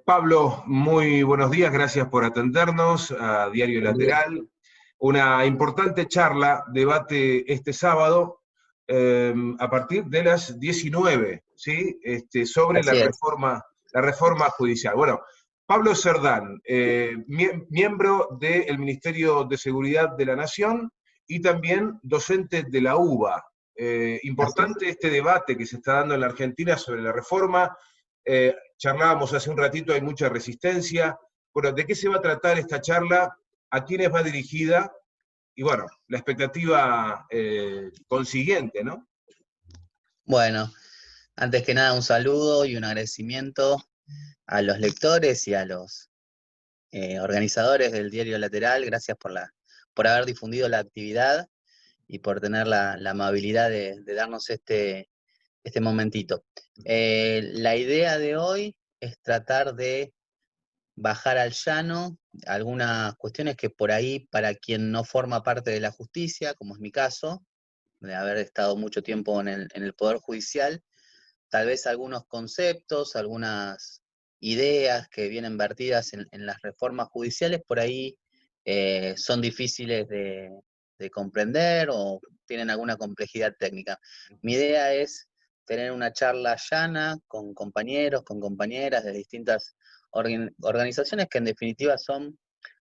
Pablo, muy buenos días, gracias por atendernos a Diario Buen día. Lateral. Una importante charla, debate este sábado a partir de las 19, ¿sí? Sobre Así es. la reforma judicial. Bueno, Pablo Cerdán, miembro del Ministerio de Seguridad de la Nación y también docente de la UBA. Así es. Importante este debate que se está dando en la Argentina sobre la reforma. Charlábamos hace un ratito, hay mucha resistencia. Bueno, ¿de qué se va a tratar esta charla? ¿A quiénes va dirigida? Y bueno, la expectativa consiguiente, ¿no? Bueno, antes que nada un saludo y un agradecimiento a los lectores y a los organizadores del Diario Lateral. Gracias por haber difundido la actividad y por tener la amabilidad de darnos este momentito. La idea de hoy es tratar de bajar al llano algunas cuestiones que por ahí, para quien no forma parte de la justicia, como es mi caso, de haber estado mucho tiempo en el Poder Judicial, tal vez algunos conceptos, algunas ideas que vienen vertidas en las reformas judiciales, por ahí son difíciles de comprender o tienen alguna complejidad técnica. Mi idea es tener una charla llana con compañeros, con compañeras de distintas organizaciones que en definitiva son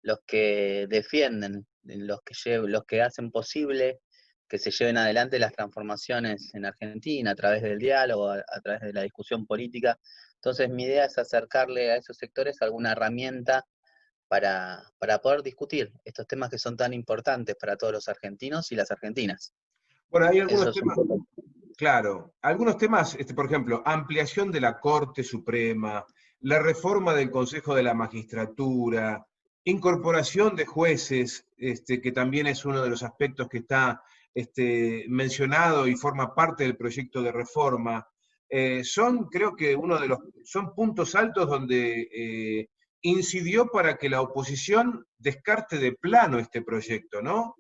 los que defienden, los que hacen posible que se lleven adelante las transformaciones en Argentina a través del diálogo, a través de la discusión política. Entonces mi idea es acercarle a esos sectores alguna herramienta para poder discutir estos temas que son tan importantes para todos los argentinos y las argentinas. Bueno, hay Eso algunos es un temas, poco. claro, algunos temas, por ejemplo, ampliación de la Corte Suprema, la reforma del Consejo de la Magistratura, incorporación de jueces, que también es uno de los aspectos que está mencionado y forma parte del proyecto de reforma. Creo que son puntos altos donde incidió para que la oposición descarte de plano este proyecto, ¿no?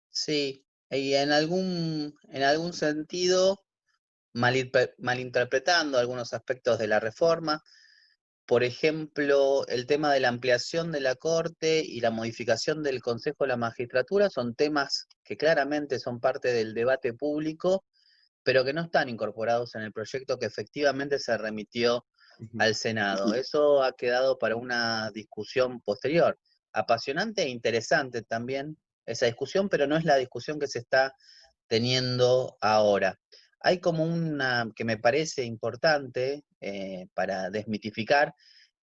Sí, y en algún sentido, malinterpretando algunos aspectos de la reforma. Por ejemplo, el tema de la ampliación de la Corte y la modificación del Consejo de la Magistratura son temas que claramente son parte del debate público, pero que no están incorporados en el proyecto que efectivamente se remitió Ujú. al Senado. Eso ha quedado para una discusión posterior. Apasionante e interesante también esa discusión, pero no es la discusión que se está teniendo ahora. Hay como una que me parece importante para desmitificar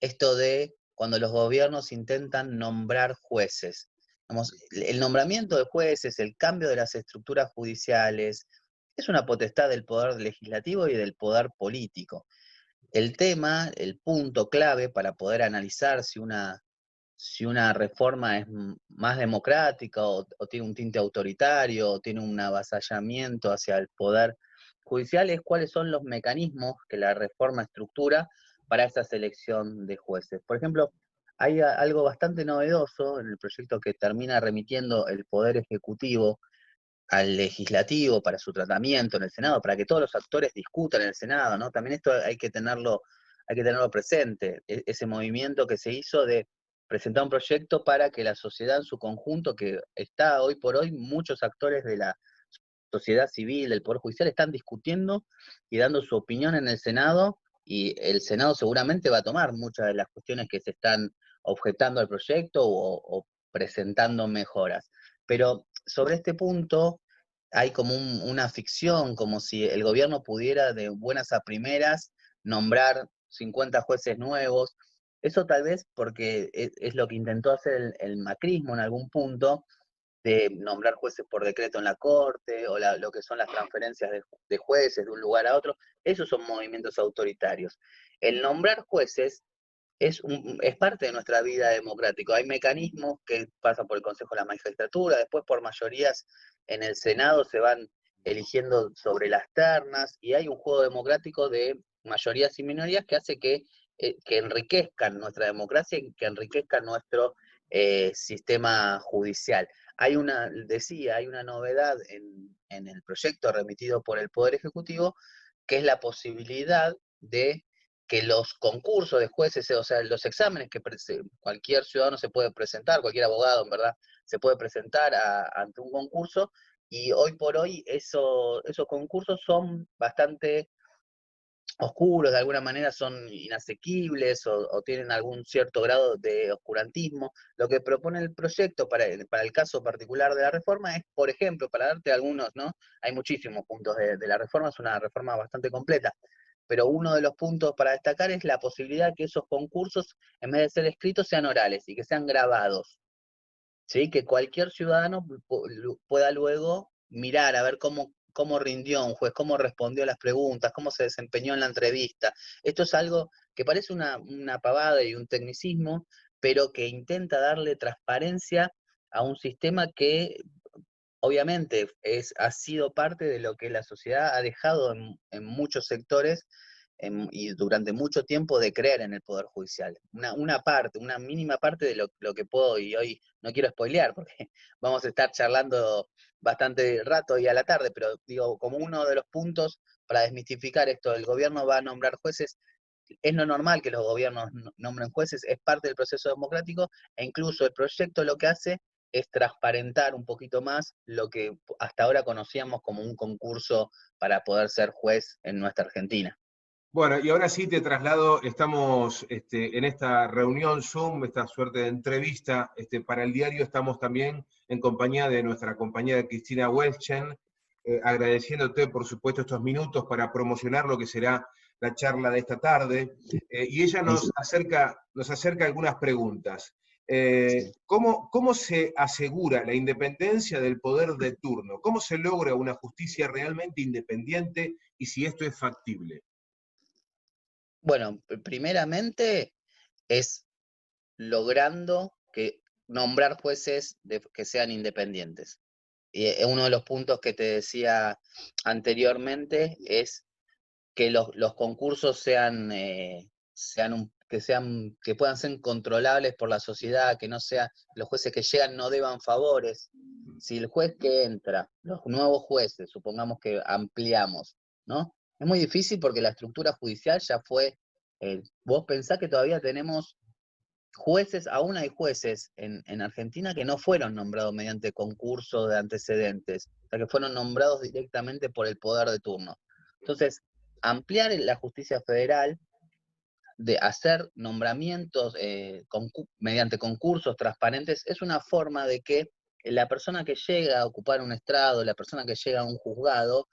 esto de cuando los gobiernos intentan nombrar jueces. Vamos, el nombramiento de jueces, el cambio de las estructuras judiciales, es una potestad del poder legislativo y del poder político. El tema, el punto clave para poder analizar si una reforma es más democrática o tiene un tinte autoritario o tiene un avasallamiento hacia el poder judicial es cuáles son los mecanismos que la reforma estructura para esa selección de jueces. Por ejemplo, hay algo bastante novedoso en el proyecto que termina remitiendo el Poder Ejecutivo al legislativo para su tratamiento en el Senado, para que todos los actores discutan en el Senado, ¿no? También esto hay que tenerlo presente, ese movimiento que se hizo de presentar un proyecto para que la sociedad en su conjunto, que está hoy por hoy, muchos actores de la sociedad civil, del Poder Judicial, están discutiendo y dando su opinión en el Senado, y el Senado seguramente va a tomar muchas de las cuestiones que se están objetando al proyecto o presentando mejoras. Pero sobre este punto hay como una ficción, como si el gobierno pudiera de buenas a primeras nombrar 50 jueces nuevos. Eso tal vez porque es lo que intentó hacer el macrismo en algún punto, de nombrar jueces por decreto en la Corte, o lo que son las transferencias de jueces de un lugar a otro. Esos son movimientos autoritarios. El nombrar jueces es parte de nuestra vida democrática. Hay mecanismos que pasan por el Consejo de la Magistratura, después por mayorías en el Senado se van eligiendo sobre las ternas, y hay un juego democrático de mayorías y minorías que hace que enriquezcan nuestra democracia y que enriquezcan nuestro sistema judicial. Hay una novedad en el proyecto remitido por el Poder Ejecutivo, que es la posibilidad de que los concursos de jueces, o sea, los exámenes que cualquier ciudadano se puede presentar, cualquier abogado, en verdad, se puede presentar ante un concurso, y hoy por hoy esos concursos son bastante oscuros, de alguna manera son inasequibles o tienen algún cierto grado de oscurantismo. Lo que propone el proyecto para el caso particular de la reforma es, por ejemplo, para darte algunos, ¿no? Hay muchísimos puntos de la reforma, es una reforma bastante completa, pero uno de los puntos para destacar es la posibilidad que esos concursos, en vez de ser escritos, sean orales y que sean grabados. ¿Sí? Que cualquier ciudadano pueda luego mirar a ver cómo rindió un juez, cómo respondió a las preguntas, cómo se desempeñó en la entrevista. Esto es algo que parece una pavada y un tecnicismo, pero que intenta darle transparencia a un sistema que obviamente ha sido parte de lo que la sociedad ha dejado en muchos sectores y durante mucho tiempo de creer en el Poder Judicial. Una parte, una mínima parte de lo que puedo, y hoy no quiero spoilear porque vamos a estar charlando bastante rato y a la tarde, pero digo, como uno de los puntos para desmistificar esto, el gobierno va a nombrar jueces, es lo normal que los gobiernos nombren jueces, es parte del proceso democrático, e incluso el proyecto lo que hace es transparentar un poquito más lo que hasta ahora conocíamos como un concurso para poder ser juez en nuestra Argentina. Bueno, y ahora sí te traslado, estamos en esta reunión Zoom, esta suerte de entrevista para el diario, estamos también en compañía de nuestra compañera Cristina Welchen, agradeciéndote por supuesto estos minutos para promocionar lo que será la charla de esta tarde, y ella nos acerca algunas preguntas. ¿Cómo se asegura la independencia del poder de turno? ¿Cómo se logra una justicia realmente independiente y si esto es factible? Bueno, primeramente es logrando nombrar jueces que sean independientes. Y uno de los puntos que te decía anteriormente es que los concursos que puedan ser controlables por la sociedad, que no sea, los jueces que llegan no deban favores. Si el juez que entra, los nuevos jueces, supongamos que ampliamos, ¿no? Es muy difícil porque la estructura judicial ya fue, vos pensás que todavía tenemos jueces, aún hay jueces en Argentina que no fueron nombrados mediante concurso de antecedentes, o sea, que fueron nombrados directamente por el poder de turno. Entonces, ampliar la justicia federal, de hacer nombramientos mediante concursos transparentes, es una forma de que la persona que llega a ocupar un estrado, la persona que llega a un juzgado,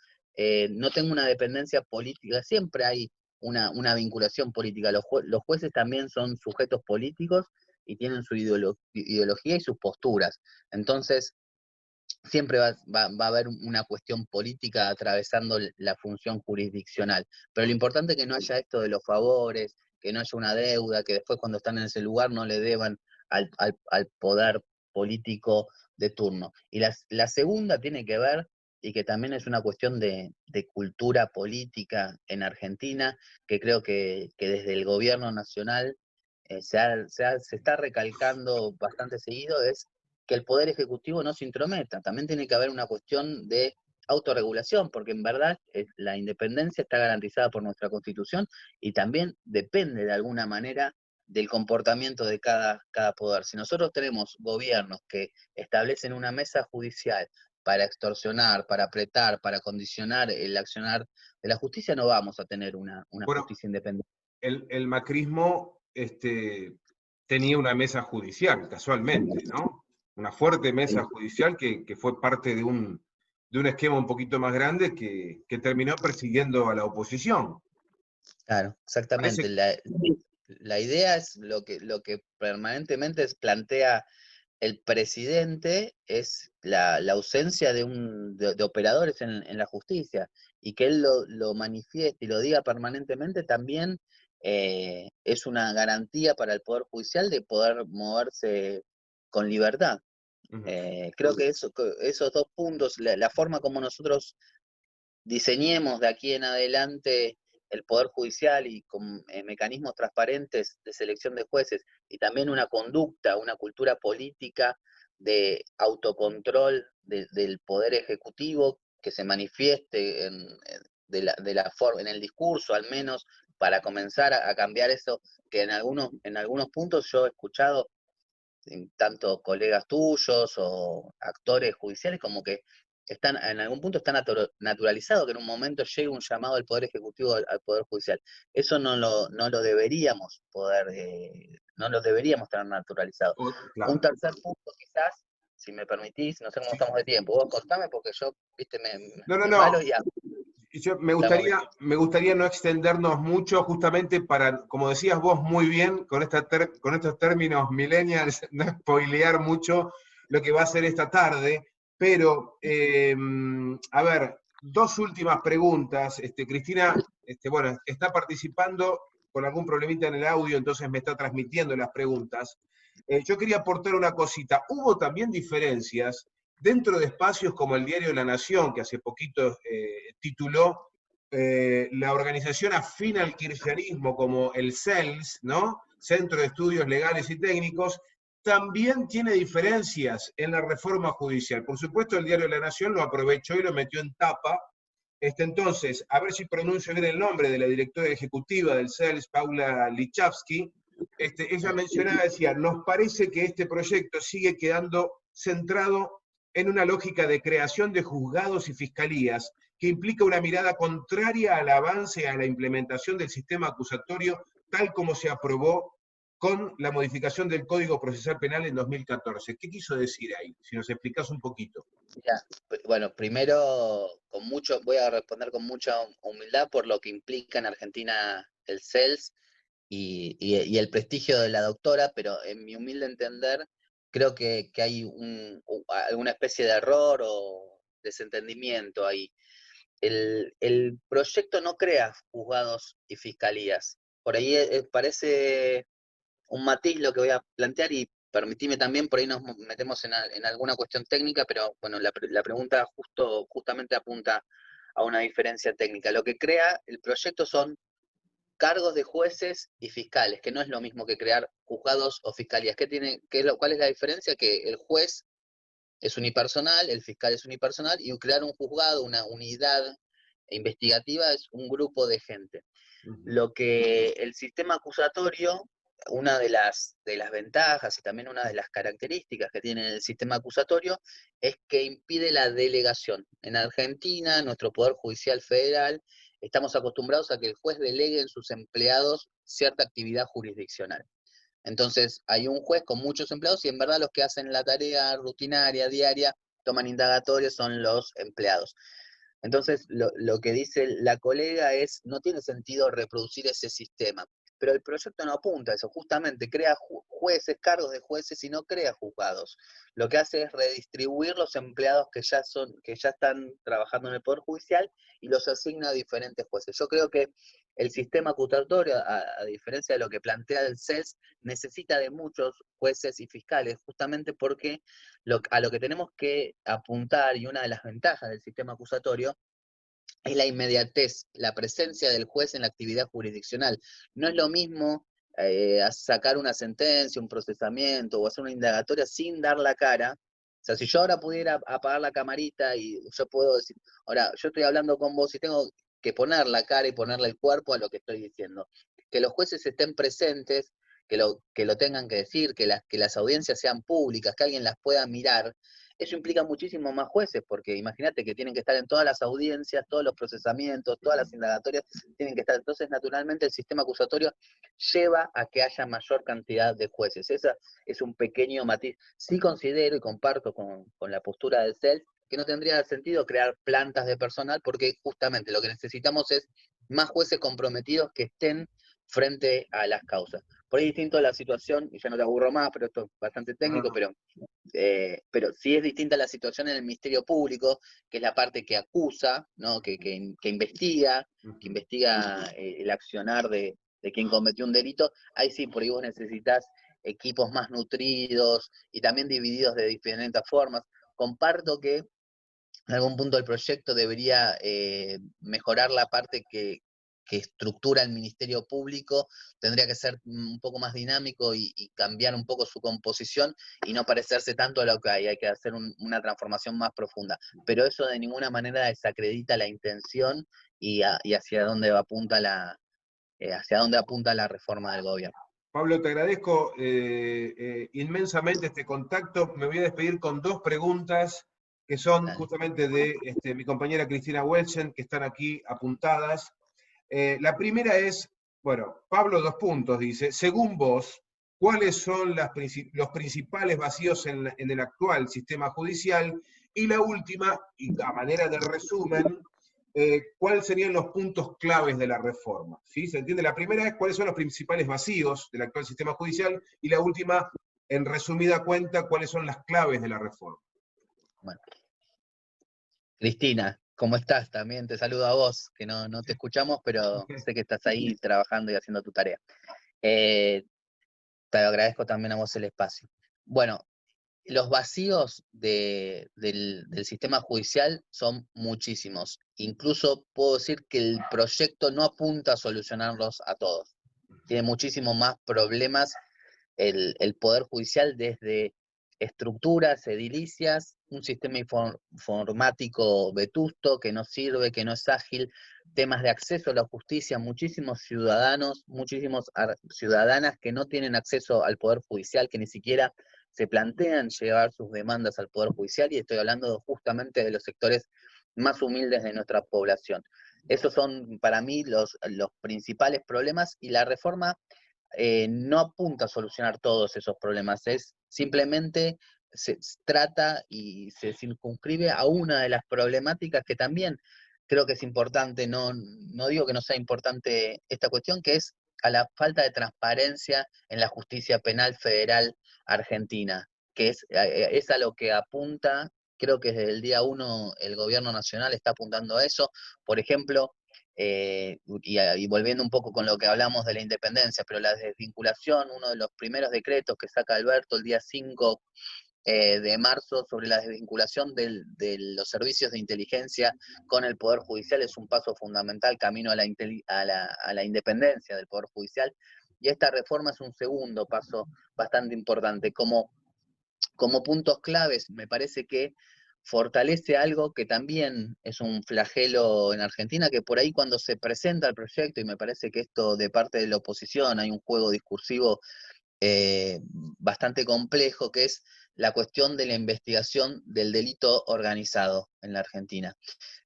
no tenga una dependencia política. Siempre hay una vinculación política. Los jueces también son sujetos políticos y tienen su ideología y sus posturas. Entonces, siempre va a haber una cuestión política atravesando la función jurisdiccional. Pero lo importante es que no haya esto de los favores, que no haya una deuda, que después cuando están en ese lugar no le deban al poder político de turno. Y la segunda tiene que ver, y que también es una cuestión de cultura política en Argentina, que creo que desde el gobierno nacional se está recalcando bastante seguido, es que el Poder Ejecutivo no se intrometa. También tiene que haber una cuestión de autorregulación, porque en verdad la independencia está garantizada por nuestra Constitución y también depende de alguna manera del comportamiento de cada poder. Si nosotros tenemos gobiernos que establecen una mesa judicial para extorsionar, para apretar, para condicionar el accionar de la justicia, no vamos a tener una Bueno, justicia independiente. el macrismo tenía una mesa judicial, casualmente, ¿no? Una fuerte mesa judicial que fue parte de un esquema un poquito más grande que terminó persiguiendo a la oposición. Claro, exactamente. Parece, La idea es lo que permanentemente plantea el presidente, es la ausencia de operadores en la justicia, y que él lo manifieste y lo diga permanentemente también es una garantía para el Poder Judicial de poder moverse con libertad. Creo que esos dos puntos, la forma como nosotros diseñemos de aquí en adelante el Poder Judicial y con mecanismos transparentes de selección de jueces y también una conducta, una cultura política de autocontrol del Poder Ejecutivo que se manifieste en el discurso al menos, para comenzar a cambiar eso, que en algunos puntos yo he escuchado tanto colegas tuyos o actores judiciales como que están, en algún punto está naturalizado que en un momento llegue un llamado del Poder Ejecutivo al Poder Judicial. Eso no lo deberíamos poder, no lo deberíamos tener naturalizado. Un Claro. tercer punto quizás, si me permitís, no sé cómo Sí. estamos de tiempo, vos cortame porque yo, viste, No, no, soy malo no. y hablo. Estamos bien. Me gustaría no extendernos mucho justamente para, como decías vos muy bien, con estos términos millennials, no spoilear mucho lo que va a ser esta tarde, pero, a ver, dos últimas preguntas. Cristina, bueno, está participando con algún problemita en el audio, entonces me está transmitiendo las preguntas. Yo quería aportar una cosita. Hubo también diferencias dentro de espacios como el Diario de la Nación, que hace poquito tituló la organización afín al kirchnerismo como el CELS, ¿no? Centro de Estudios Legales y Técnicos, también tiene diferencias en la reforma judicial. Por supuesto, el Diario de la Nación lo aprovechó y lo metió en tapa. Entonces, a ver si pronuncio bien el nombre de la directora ejecutiva del CELS, Paula Lichavsky. Ella mencionaba, decía, nos parece que este proyecto sigue quedando centrado en una lógica de creación de juzgados y fiscalías que implica una mirada contraria al avance y a la implementación del sistema acusatorio tal como se aprobó con la modificación del Código Procesal Penal en 2014. ¿Qué quiso decir ahí? Si nos explicás un poquito. Ya, bueno, primero, voy a responder con mucha humildad por lo que implica en Argentina el CELS y el prestigio de la doctora, pero en mi humilde entender, creo que hay alguna especie de error o desentendimiento ahí. El proyecto no crea juzgados y fiscalías. Por ahí parece un matiz lo que voy a plantear y permitime también, por ahí nos metemos en alguna cuestión técnica, pero bueno, la pregunta justamente apunta a una diferencia técnica. Lo que crea el proyecto son cargos de jueces y fiscales, que no es lo mismo que crear juzgados o fiscalías. ¿Cuál es la diferencia? Que el juez es unipersonal, el fiscal es unipersonal, y crear un juzgado, una unidad investigativa, es un grupo de gente. Lo que el sistema acusatorio, una de las ventajas y también una de las características que tiene el sistema acusatorio es que impide la delegación. En Argentina, nuestro Poder Judicial Federal, estamos acostumbrados a que el juez delegue en sus empleados cierta actividad jurisdiccional. Entonces, hay un juez con muchos empleados y en verdad los que hacen la tarea rutinaria, diaria, toman indagatorios son los empleados. Entonces, lo que dice la colega es, no tiene sentido reproducir ese sistema, pero el proyecto no apunta a eso, justamente crea jueces, cargos de jueces y no crea juzgados. Lo que hace es redistribuir los empleados que ya están trabajando en el Poder Judicial y los asigna a diferentes jueces. Yo creo que el sistema acusatorio, a diferencia de lo que plantea el CES, necesita de muchos jueces y fiscales, justamente porque a lo que tenemos que apuntar, y una de las ventajas del sistema acusatorio, es la inmediatez, la presencia del juez en la actividad jurisdiccional. No es lo mismo sacar una sentencia, un procesamiento o hacer una indagatoria sin dar la cara. O sea, si yo ahora pudiera apagar la camarita y yo puedo decir, ahora, yo estoy hablando con vos y tengo que poner la cara y ponerle el cuerpo a lo que estoy diciendo. Que los jueces estén presentes, que lo tengan que decir, que las audiencias sean públicas, que alguien las pueda mirar, eso implica muchísimo más jueces, porque imagínate que tienen que estar en todas las audiencias, todos los procesamientos, todas las indagatorias, tienen que estar. Entonces, naturalmente, el sistema acusatorio lleva a que haya mayor cantidad de jueces. Ese es un pequeño matiz. Sí considero y comparto con la postura del CEL que no tendría sentido crear plantas de personal, porque justamente lo que necesitamos es más jueces comprometidos que estén frente a las causas. Por ahí distinto la situación, y ya no te aburro más, pero esto es bastante técnico, pero sí es distinta la situación en el Ministerio Público, que es la parte que acusa, ¿no? que investiga el accionar de quien cometió un delito. Ahí sí, por ahí vos necesitas equipos más nutridos y también divididos de diferentes formas. Comparto que en algún punto del proyecto debería mejorar la parte que estructura el Ministerio Público, tendría que ser un poco más dinámico y cambiar un poco su composición y no parecerse tanto a lo que hay que hacer una transformación más profunda. Pero eso de ninguna manera desacredita la intención y hacia dónde apunta hacia dónde apunta la reforma del gobierno. Pablo, te agradezco inmensamente este contacto. Me voy a despedir con dos preguntas que son justamente de mi compañera Cristina Welchen, que están aquí apuntadas. La primera es, bueno, Pablo, dos puntos, dice, según vos, ¿cuáles son los principales vacíos en el actual sistema judicial? Y la última, y a manera de resumen, ¿cuáles serían los puntos claves de la reforma? ¿Sí? ¿Se entiende? La primera es cuáles son los principales vacíos del actual sistema judicial, y la última, en resumida cuenta, cuáles son las claves de la reforma. Bueno. Cristina, ¿cómo estás? También te saludo a vos, que no te escuchamos, pero sé que estás ahí trabajando y haciendo tu tarea. Te agradezco también a vos el espacio. Bueno, los vacíos del sistema judicial son muchísimos. Incluso puedo decir que el proyecto no apunta a solucionarlos a todos. Tiene muchísimos más problemas el Poder Judicial, desde estructuras edilicias, un sistema informático vetusto que no sirve, que no es ágil, temas de acceso a la justicia, muchísimos ciudadanos, muchísimas ciudadanas que no tienen acceso al Poder Judicial, que ni siquiera se plantean llevar sus demandas al Poder Judicial, y estoy hablando justamente de los sectores más humildes de nuestra población. Esos son para mí los principales problemas, y la reforma no apunta a solucionar todos esos problemas, es simplemente se trata y se circunscribe a una de las problemáticas que también creo que es importante, no digo que no sea importante esta cuestión, que es a la falta de transparencia en la justicia penal federal argentina, que es a lo que apunta. Creo que desde el día 1 el gobierno nacional está apuntando a eso. Por ejemplo, y volviendo un poco con lo que hablamos de la independencia, pero la desvinculación, uno de los primeros decretos que saca Alberto el día 5 de marzo sobre la desvinculación de los servicios de inteligencia con el Poder Judicial, es un paso fundamental camino a la independencia del Poder Judicial, y esta reforma es un segundo paso bastante importante. Como puntos claves, me parece que fortalece algo que también es un flagelo en Argentina, que por ahí cuando se presenta el proyecto, y me parece que esto de parte de la oposición, hay un juego discursivo bastante complejo, que es la cuestión de la investigación del delito organizado en la Argentina.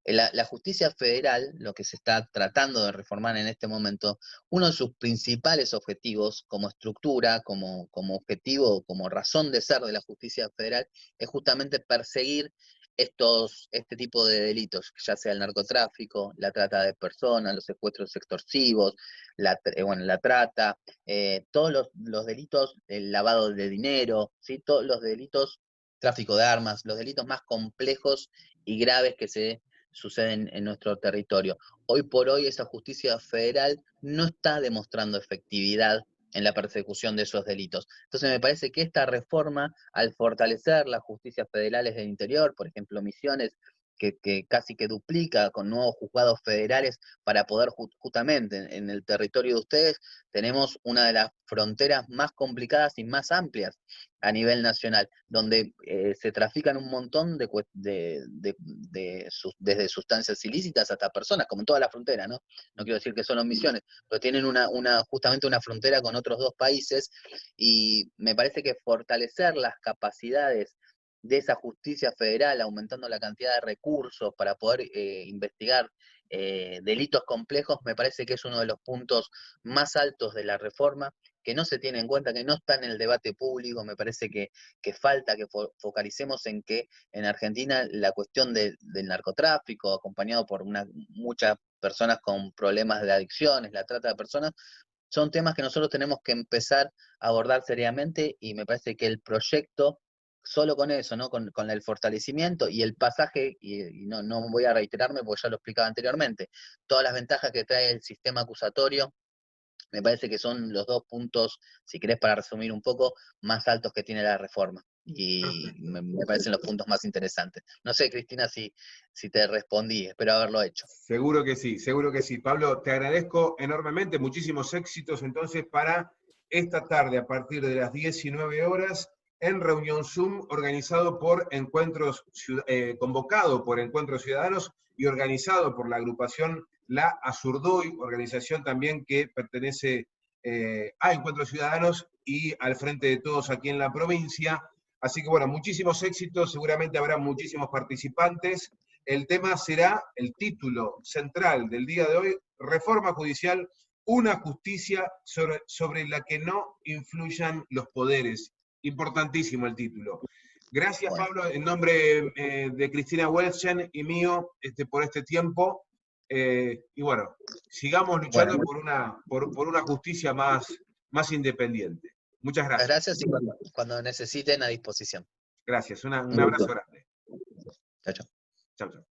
La justicia federal, lo que se está tratando de reformar en este momento, uno de sus principales objetivos como estructura, como objetivo, como razón de ser de la justicia federal, es justamente perseguir este tipo de delitos, ya sea el narcotráfico, la trata de personas, los secuestros extorsivos, la trata, todos los delitos, el lavado de dinero, ¿sí? Todos los delitos, tráfico de armas, los delitos más complejos y graves que se suceden en nuestro territorio. Hoy por hoy esa justicia federal no está demostrando efectividad en la persecución de esos delitos. Entonces me parece que esta reforma, al fortalecer las justicias federales del interior, por ejemplo Misiones, que casi que duplica con nuevos juzgados federales para poder justamente en el territorio de ustedes, tenemos una de las fronteras más complicadas y más amplias a nivel nacional, donde se trafican un montón desde sustancias ilícitas hasta personas, como en toda la frontera, ¿no? No quiero decir que solo en Misiones, pero tienen justamente una frontera con otros dos países, y me parece que fortalecer las capacidades de esa justicia federal, aumentando la cantidad de recursos para poder investigar delitos complejos, me parece que es uno de los puntos más altos de la reforma, que no se tiene en cuenta, que no está en el debate público. Me parece que falta que focalicemos en que en Argentina la cuestión del narcotráfico, acompañado por muchas personas con problemas de adicciones, la trata de personas, son temas que nosotros tenemos que empezar a abordar seriamente, y me parece que el proyecto, solo con eso, ¿no? Con el fortalecimiento y el pasaje, y no voy a reiterarme porque ya lo explicaba anteriormente, todas las ventajas que trae el sistema acusatorio, me parece que son los dos puntos, si querés para resumir un poco, más altos que tiene la reforma. Y me parecen los puntos más interesantes. No sé, Cristina, si te respondí, espero haberlo hecho. Seguro que sí, seguro que sí. Pablo, te agradezco enormemente, muchísimos éxitos entonces para esta tarde a partir de las 19 horas en reunión Zoom organizado por convocado por Encuentros Ciudadanos y organizado por la agrupación la Azurduy, organización también que pertenece a Encuentro Ciudadanos y al Frente de Todos aquí en la provincia. Así que bueno, muchísimos éxitos, seguramente habrá muchísimos participantes. El tema será el título central del día de hoy: Reforma Judicial, una justicia sobre la que no influyan los poderes. Importantísimo el título. Gracias, Bueno, Pablo, en nombre de Cristina Welchen y mío, por este tiempo. Y bueno, sigamos luchando por una justicia más independiente. Muchas muchas gracias. gracias y cuando necesiten a disposición. Gracias. Un Un abrazo gusto. grande. Chao, chao. Chao, chao.